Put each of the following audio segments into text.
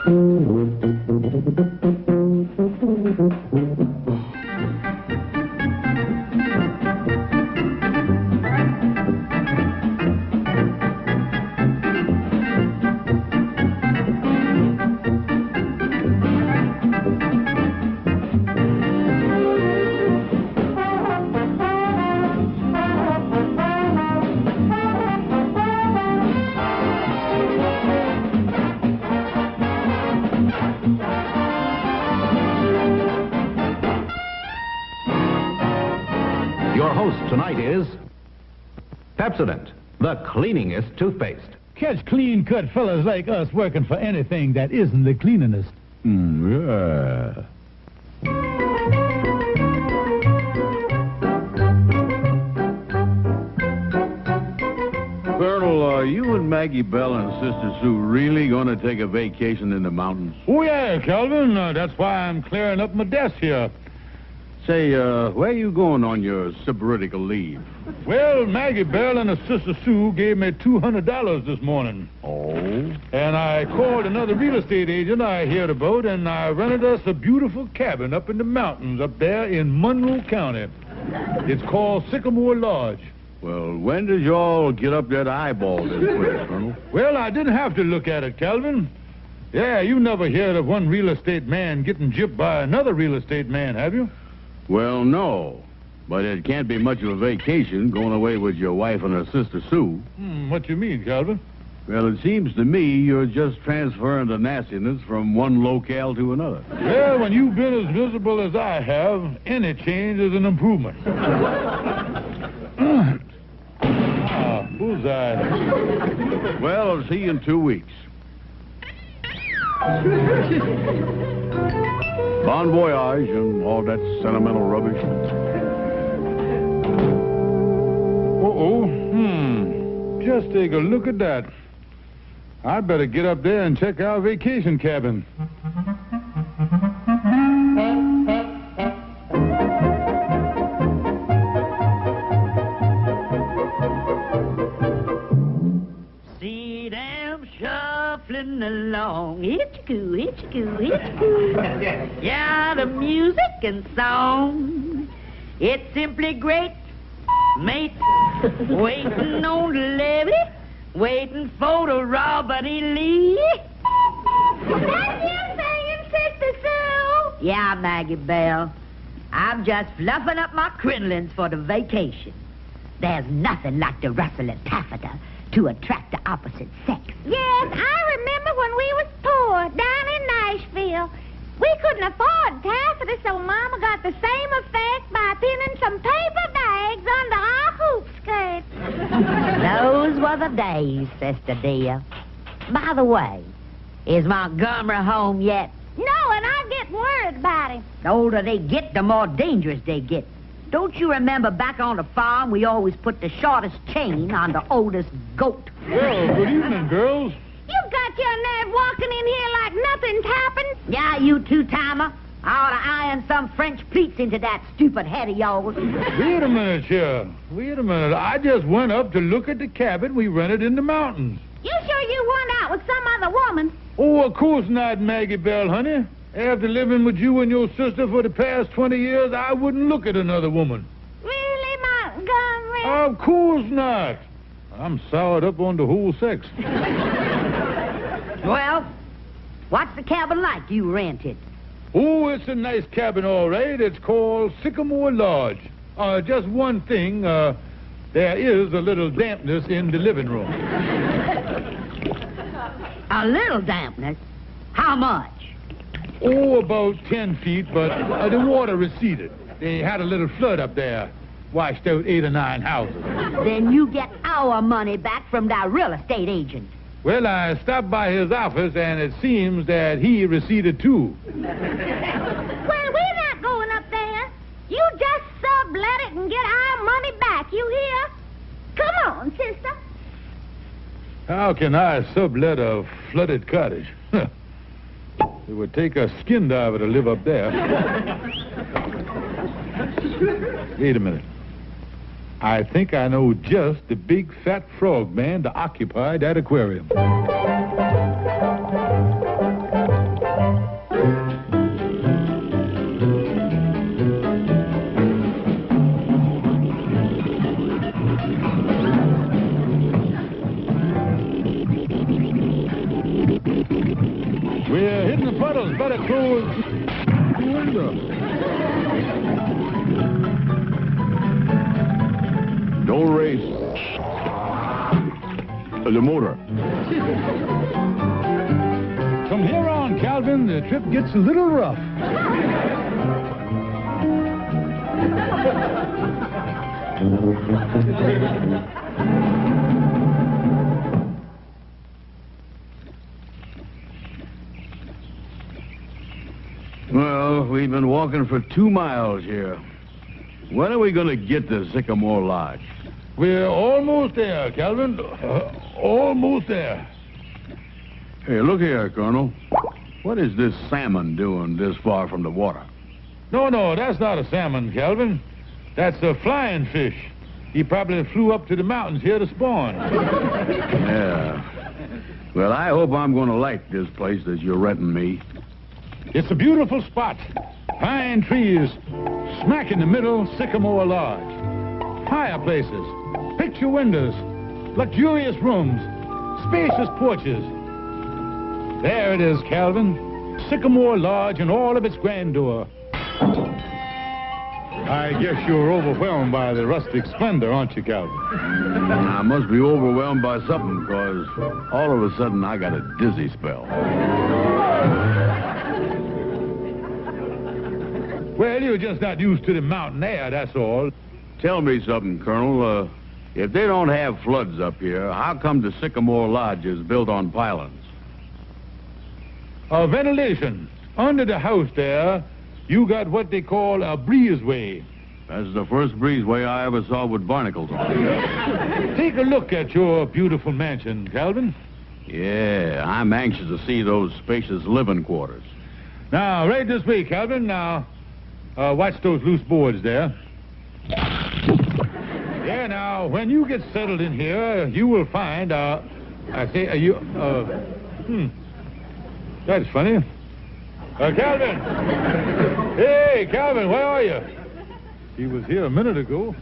Your host tonight is Pepsodent, the cleaningest toothpaste. Catch clean-cut fellas like us working for anything that isn't the cleaningest. Yeah. Colonel, are you and Maggie Bell and Sister Sue really going to take a vacation in the mountains? Oh, yeah, Calvin. That's why I'm clearing up my desk here. Say, where are you going on your sabbatical leave? Well, Maggie Bell and her sister Sue gave me $200 this morning. Oh? And I called another real estate agent I heard about, and I rented us a beautiful cabin up in the mountains up there in Monroe County. It's called Sycamore Lodge. Well, when did you all get up there to eyeball this place, Colonel? Well, I didn't have to look at it, Calvin. Yeah, you never heard of one real estate man getting gypped by another real estate man, have you? Well, no. But it can't be much of a vacation going away with your wife and her sister Sue. What you mean, Calvin? Well, it seems to me you're just transferring the nastiness from one locale to another. Well, when you've been as miserable as I have, any change is an improvement. Bullseye. Well, I'll see you in 2 weeks. Bon voyage and all that sentimental rubbish. Just take a look at that. I'd better get up there and check our vacation cabin. See them shuffling along. Hitch-coo, hitch-coo, hitch-coo. Yeah, the music and song. It's simply great, mate. Waiting on the levee, waiting for the Robert E. Lee. That's you singing, Sister Sue? Yeah, Maggie Bell. I'm just fluffing up my crinolines for the vacation. There's nothing like the rustle of taffeta to attract the opposite sex. Yes, I remember when we was poor down in Nashville. We couldn't afford taffeta, so Mama got the same effect by pinning some paper bags under our hoop skirts. Those were the days, sister dear. By the way, is Montgomery home yet? No, and I'm getting worried about him. The older they get, the more dangerous they get. Don't you remember back on the farm we always put the shortest chain on the oldest goat? Well, good evening, girls. You got your nerve walking in here like nothing's happened. Yeah, you two-timer. I ought to iron some French pleats into that stupid head of yours. Wait a minute, here. Wait a minute. I just went up to look at the cabin we rented in the mountains. You sure you weren't out with some other woman? Oh, of course not, Maggie Bell, honey. After living with you and your sister for the past 20 years, I wouldn't look at another woman. Really, Montgomery? Of course not. I'm soured up on the whole sex. Well, what's the cabin like you rented? Oh, it's a nice cabin, all right. It's called Sycamore Lodge. Just one thing, there is a little dampness in the living room. A little dampness? How much? Oh, about 10 feet, but the water receded. They had a little flood up there. Washed out 8 or 9 houses. Then you get our money back from that real estate agent. Well, I stopped by his office, and it seems that he receded, too. Well, we're not going up there. You just sublet it and get our money back, you hear? Come on, sister. How can I sublet a flooded cottage? It would take a skin diver to live up there. Wait a minute. I think I know just the big fat frog man to occupy that aquarium. We're hitting the puddles. Better close the window. Don't race the motor. From here on, Calvin, the trip gets a little rough. Well, we've been walking for 2 miles here. When are we going to get to Sycamore Lodge? We're almost there, Calvin. Almost there. Hey, look here, Colonel. What is this salmon doing this far from the water? No, that's not a salmon, Calvin. That's a flying fish. He probably flew up to the mountains here to spawn. Yeah. Well, I hope I'm going to like this place that you're renting me. It's a beautiful spot. Pine trees, smack in the middle, Sycamore Lodge. Fireplaces, picture windows, luxurious rooms, spacious porches. There it is, Calvin. Sycamore Lodge in all of its grandeur. I guess you're overwhelmed by the rustic splendor, aren't you, Calvin? I must be overwhelmed by something, because all of a sudden I got a dizzy spell. Well, you're just not used to the mountain air, that's all. Tell me something, Colonel. If they don't have floods up here, how come the Sycamore Lodge is built on pylons? Ventilation. Under the house there, you got what they call a breezeway. That's the first breezeway I ever saw with barnacles on it. Take a look at your beautiful mansion, Calvin. Yeah, I'm anxious to see those spacious living quarters. Now, right this way, Calvin. Now, watch those loose boards there. Yeah, now, when you get settled in here, you will find, that's funny. Calvin! Hey, Calvin, where are you? He was here a minute ago.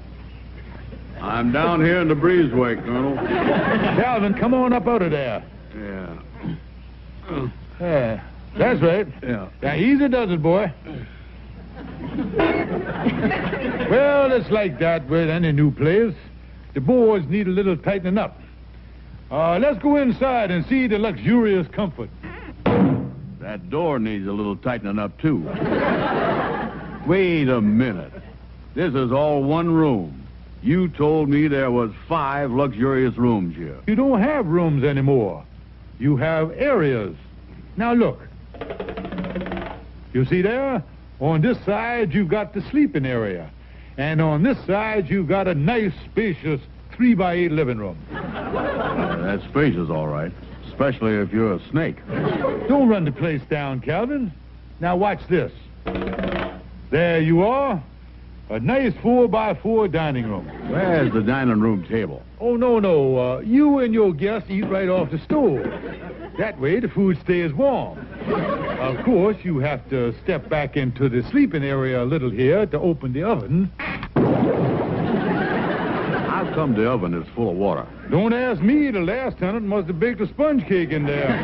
I'm down here in the breezeway, Colonel. Calvin, come on up out of there. Yeah. Yeah, that's right. Yeah. Now, easy does it, boy. Well, it's like that with any new place. The boards need a little tightening up. Let's go inside and see the luxurious comfort. That door needs a little tightening up, too. Wait a minute. This is all one room. You told me there was 5 luxurious rooms here. You don't have rooms anymore. You have areas. Now, look. You see there? On this side, you've got the sleeping area. And on this side, you've got a nice, spacious 3x8 living room. That's spacious, all right. Especially if you're a snake. Don't run the place down, Calvin. Now watch this. There you are. A nice 4x4 dining room. Where's the dining room table? Oh, no. You and your guests eat right off the stove. That way the food stays warm. Of course, you have to step back into the sleeping area a little here to open the oven. How come the oven is full of water? Don't ask me. The last tenant must have baked a sponge cake in there.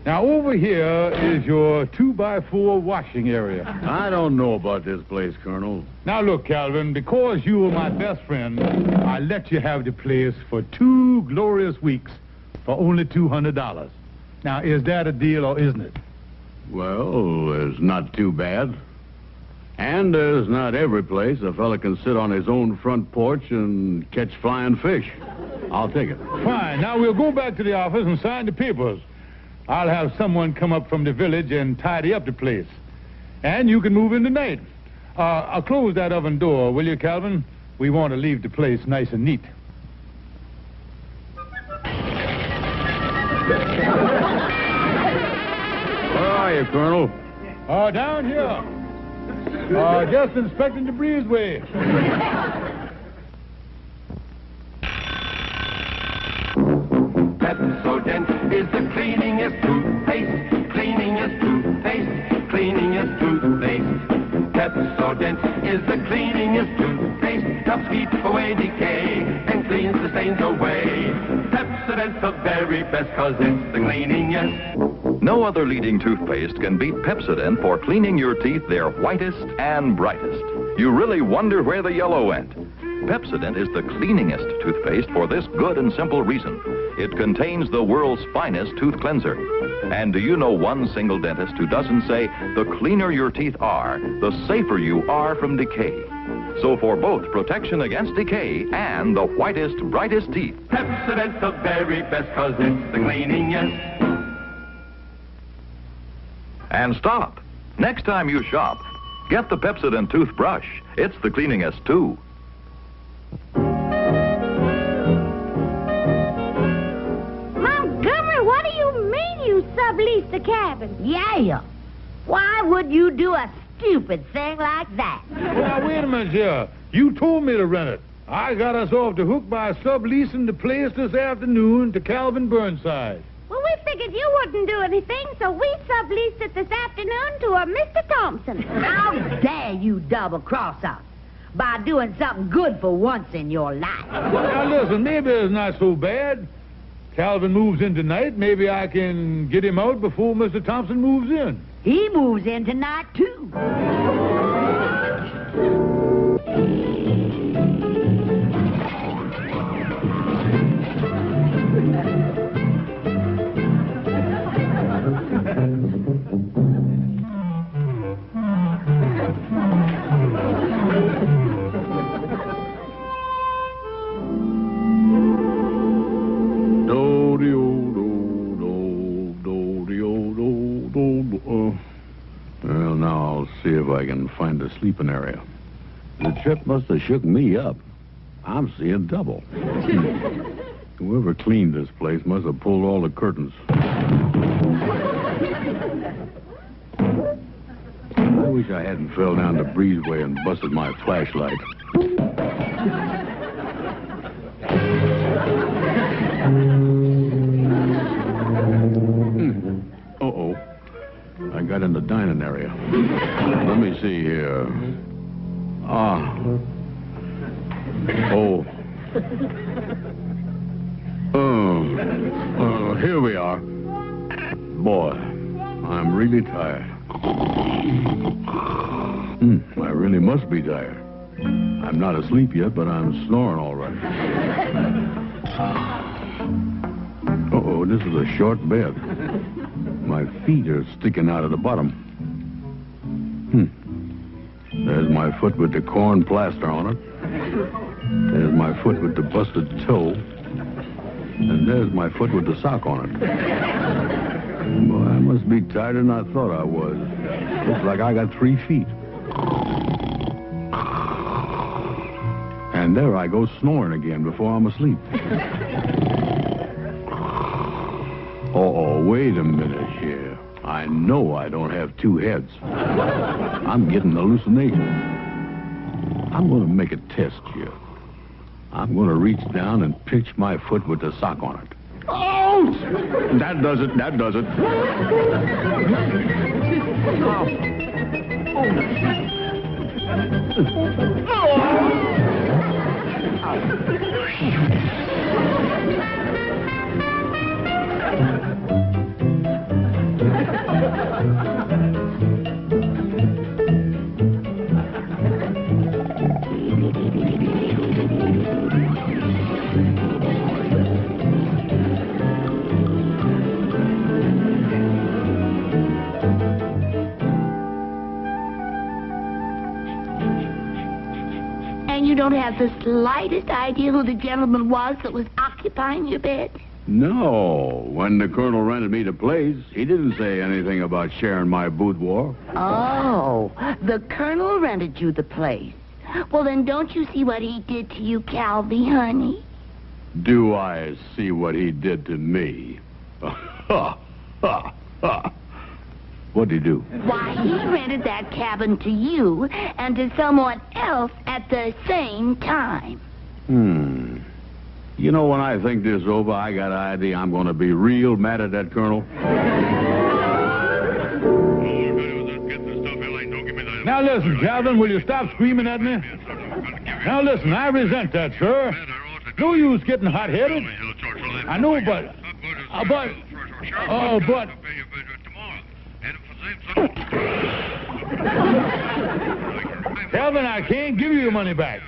Now, over here is your 2x4 washing area. I don't know about this place, Colonel. Now, look, Calvin, because you were my best friend, I let you have the place for 2 glorious weeks for only $200. Now, is that a deal or isn't it? Well, it's not too bad. And there's not every place a fella can sit on his own front porch and catch flying fish. I'll take it. Fine. Now, we'll go back to the office and sign the papers. I'll have someone come up from the village and tidy up the place. And you can move in tonight. I'll close that oven door, will you, Calvin? We want to leave the place nice and neat. Where are you, Colonel? Down here. Just inspecting the breezeway. Pepsodent is the cleaningest toothpaste, cleaningest toothpaste, cleaningest toothpaste. Pepsodent is the cleaningest toothpaste, helps keep away decay and cleans the stains away. Pepsodent Pepsodent's the very best, 'cause it's the cleaningest. No other leading toothpaste can beat Pepsodent for cleaning your teeth their whitest and brightest. You really wonder where the yellow went. Pepsodent is the cleaningest toothpaste for this good and simple reason. It contains the world's finest tooth cleanser. And do you know one single dentist who doesn't say, the cleaner your teeth are, the safer you are from decay? So for both protection against decay and the whitest, brightest teeth, Pepsodent's the very best, 'cause it's the cleaningest. and stop. Next time you shop, get the Pepsodent toothbrush. It's the cleaningest too. Montgomery, what do you mean you subleased the cabin? Yeah. Why would you do a stupid thing like that? Well, wait a minute here. You told me to rent it. I got us off the hook by subleasing the place this afternoon to Calvin Burnside. Well, we figured you wouldn't do anything, so we subleased it this afternoon to a Mr. Thompson. How dare you double-cross us by doing something good for once in your life? Now, listen, maybe it's not so bad. Calvin moves in tonight. Maybe I can get him out before Mr. Thompson moves in. He moves in tonight, too. Well, now I'll see if I can find a sleeping area. The trip must have shook me up. I'm seeing double. Whoever cleaned this place must have pulled all the curtains. I wish I hadn't fell down the breezeway and busted my flashlight. Uh-oh. I got in the dining area. Let me see here. Here we are. Boy, I'm really tired. I really must be tired. I'm not asleep yet, but I'm snoring all right. Uh-oh, this is a short bed. My feet are sticking out of the bottom. There's my foot with the corn plaster on it. There's my foot with the busted toe. And there's my foot with the sock on it. Boy, I must be tighter than I thought I was. Looks like I got 3 feet. And there I go snoring again before I'm asleep. Uh-oh, wait a minute here. I know I don't have 2 heads. I'm getting hallucinations. I'm going to make a test here. I'm going to reach down and pinch my foot with the sock on it. Oh! That does it. That does it. You don't have the slightest idea who the gentleman was that was occupying your bed? No. When the colonel rented me the place, he didn't say anything about sharing my boudoir. Oh, the colonel rented you the place. Well, then don't you see what he did to you, Calvy, honey? Do I see what he did to me? Ha, ha, ha. What'd he do? Why, he rented that cabin to you and to someone else at the same time. You know, when I think this over, I got an idea I'm going to be real mad at that colonel. Now listen, Calvin, will you stop screaming at me? Now listen, I resent that, sir. No use getting hot-headed. I know, but... Calvin, I can't give you your money back.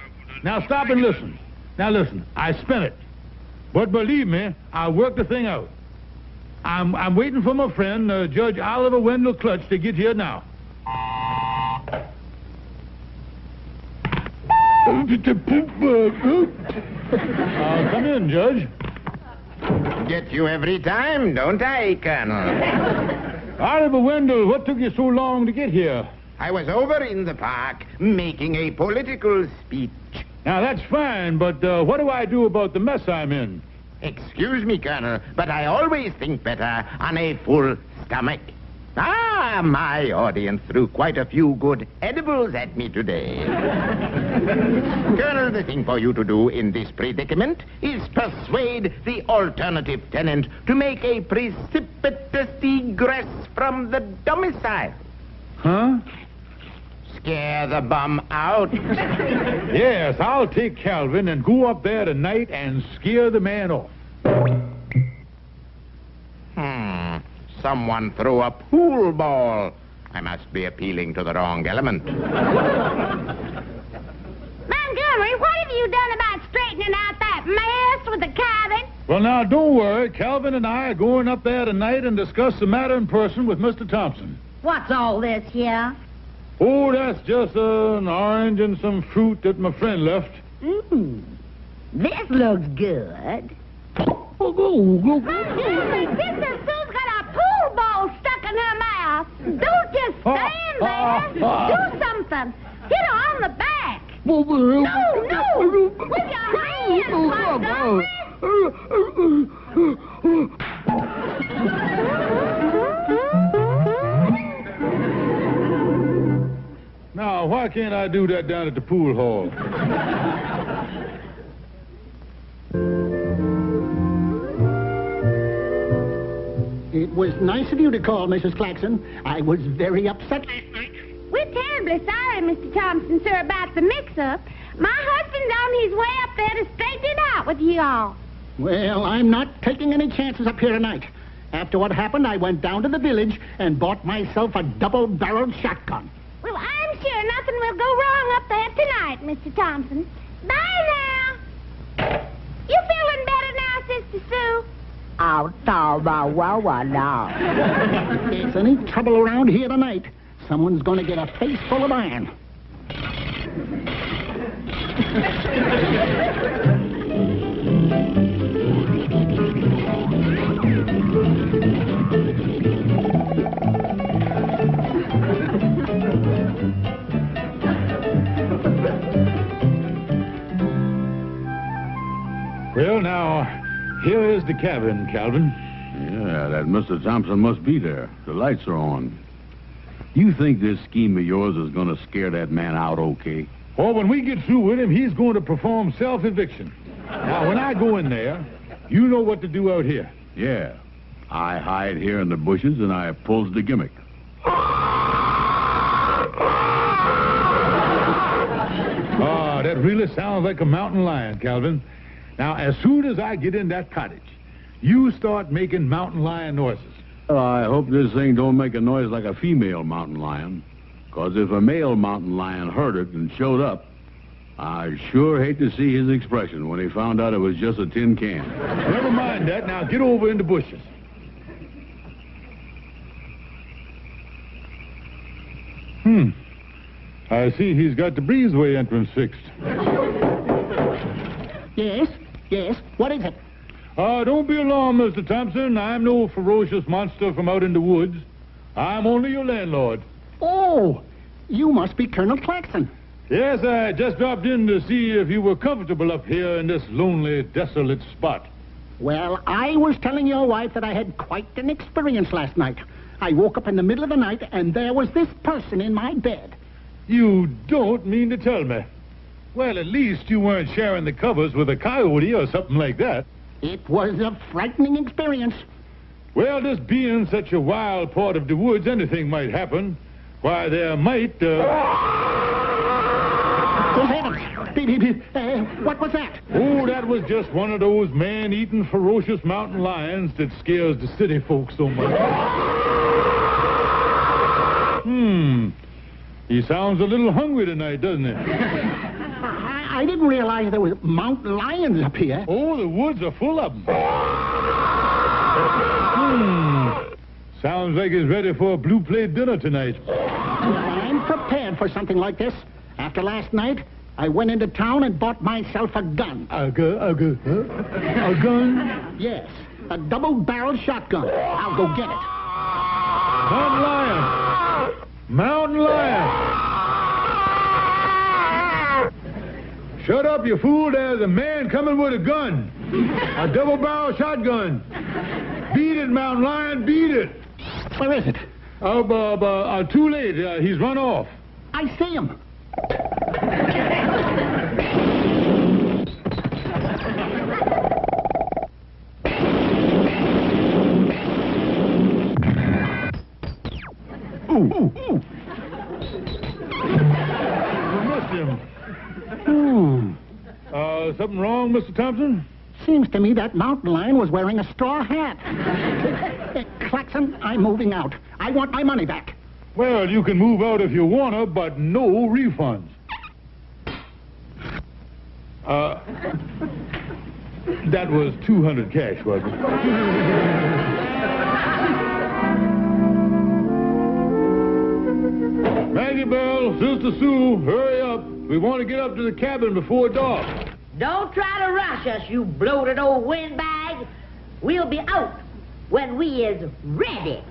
Now stop and listen. Now listen, I spent it. But believe me, I worked the thing out. I'm waiting for my friend, Judge Oliver Wendell Clutch, to get here now. Come in, Judge. Get you every time, don't I, Colonel? Oliver Wendell, what took you so long to get here? I was over in the park making a political speech. Now, that's fine, but what do I do about the mess I'm in? Excuse me, Colonel, but I always think better on a full stomach. Ah, my audience threw quite a few good edibles at me today. Colonel, the thing for you to do in this predicament is persuade the alternative tenant to make a precipitous egress from the domicile. Huh? Scare the bum out. Yes, I'll take Calvin and go up there tonight and scare the man off. Someone threw a pool ball. I must be appealing to the wrong element. Montgomery, what have you done about straightening out that mess with the cabin? Well, now, don't worry. Calvin and I are going up there tonight and discuss the matter in person with Mr. Thompson. What's all this here? Oh, that's just an orange and some fruit that my friend left. This looks good. Montgomery, Sister Sue's got a pool ball stuck in her mouth. Don't just stand there. Do something. Hit her on the back. No. With your hands, Montgomery. Now, why can't I do that down at the pool hall? It was nice of you to call, Mrs. Claxon. I was very upset last night. We're terribly sorry, Mr. Thompson, sir, about the mix-up. My husband's on his way up there to straighten it out with you all. Well, I'm not taking any chances up here tonight. After what happened, I went down to the village and bought myself a double-barreled shotgun. Well, I'm sure nothing will go wrong up there tonight, Mr. Thompson. Bye now. You feeling better now, Sister Sue? I'll tell my wawa now. If there's any trouble around here tonight, someone's going to get a face full of iron. Well, now, here is the cabin, Calvin. Yeah, that Mr. Thompson must be there. The lights are on. You think this scheme of yours is going to scare that man out okay? Oh, when we get through with him, he's going to perform self-eviction. Now, when I go in there, you know what to do out here. Yeah. I hide here in the bushes and I pulls the gimmick. Ah, that really sounds like a mountain lion, Calvin. Now, as soon as I get in that cottage, you start making mountain lion noises. Well, I hope this thing don't make a noise like a female mountain lion. Because if a male mountain lion heard it and showed up, I'd sure hate to see his expression when he found out it was just a tin can. Never mind that. Now, get over in the bushes. I see he's got the breezeway entrance fixed. Yes, what is it? Don't be alarmed, Mr. Thompson. I'm no ferocious monster from out in the woods. I'm only your landlord. Oh, you must be Colonel Claxon. Yes, I just dropped in to see if you were comfortable up here in this lonely, desolate spot. Well, I was telling your wife that I had quite an experience last night. I woke up in the middle of the night, and there was this person in my bed. You don't mean to tell me. Well, at least you weren't sharing the covers with a coyote or something like that. It was a frightening experience. Well, this being such a wild part of the woods, anything might happen. Why, there might, Oh, heavens! What was that? Oh, that was just one of those man-eating ferocious mountain lions that scares the city folks so much. He sounds a little hungry tonight, doesn't he? I didn't realize there was mountain lions up here. Oh, the woods are full of them. Sounds like he's ready for a blue plate dinner tonight. I'm prepared for something like this. After last night, I went into town and bought myself a gun. A gun? Yes, a double-barreled shotgun. I'll go get it. Mountain lion! Mountain lion! Shut up, you fool. There's a man coming with a gun. A double-barrel shotgun. Beat it, mountain lion, beat it. Where is it? Too late. He's run off. I see him. Ooh. We missed him. Something wrong, Mr. Thompson? Seems to me that mountain lion was wearing a straw hat. Claxon, I'm moving out. I want my money back. Well, you can move out if you wanna, but no refunds. That was 200 cash, wasn't it? Maggie Bell, Sister Sue, hurry up. We want to get up to the cabin before dark. Don't try to rush us, you bloated old windbag. We'll be out when we is ready.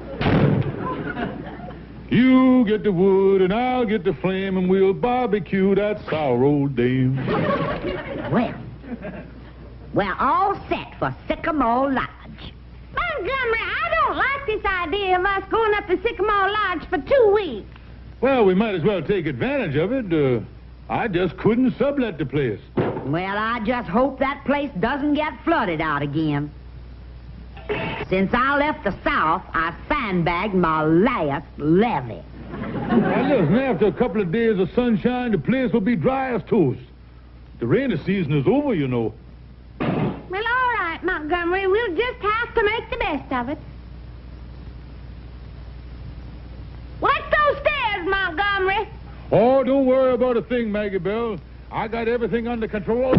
You get the wood and I'll get the flame and we'll barbecue that sour old dame. Well, we're all set for Sycamore Lodge. Montgomery, I don't like this idea of us going up to Sycamore Lodge for 2 weeks. Well, we might as well take advantage of it. I just couldn't sublet the place. Well, I just hope that place doesn't get flooded out again. Since I left the South, I sandbagged my last levee. Now, listen, after a couple of days of sunshine, the place will be dry as toast. The rainy season is over, you know. Well, all right, Montgomery. We'll just have to make the best of it. What's those stairs, Montgomery? Oh, don't worry about a thing, Maggie Bell. I got everything under control.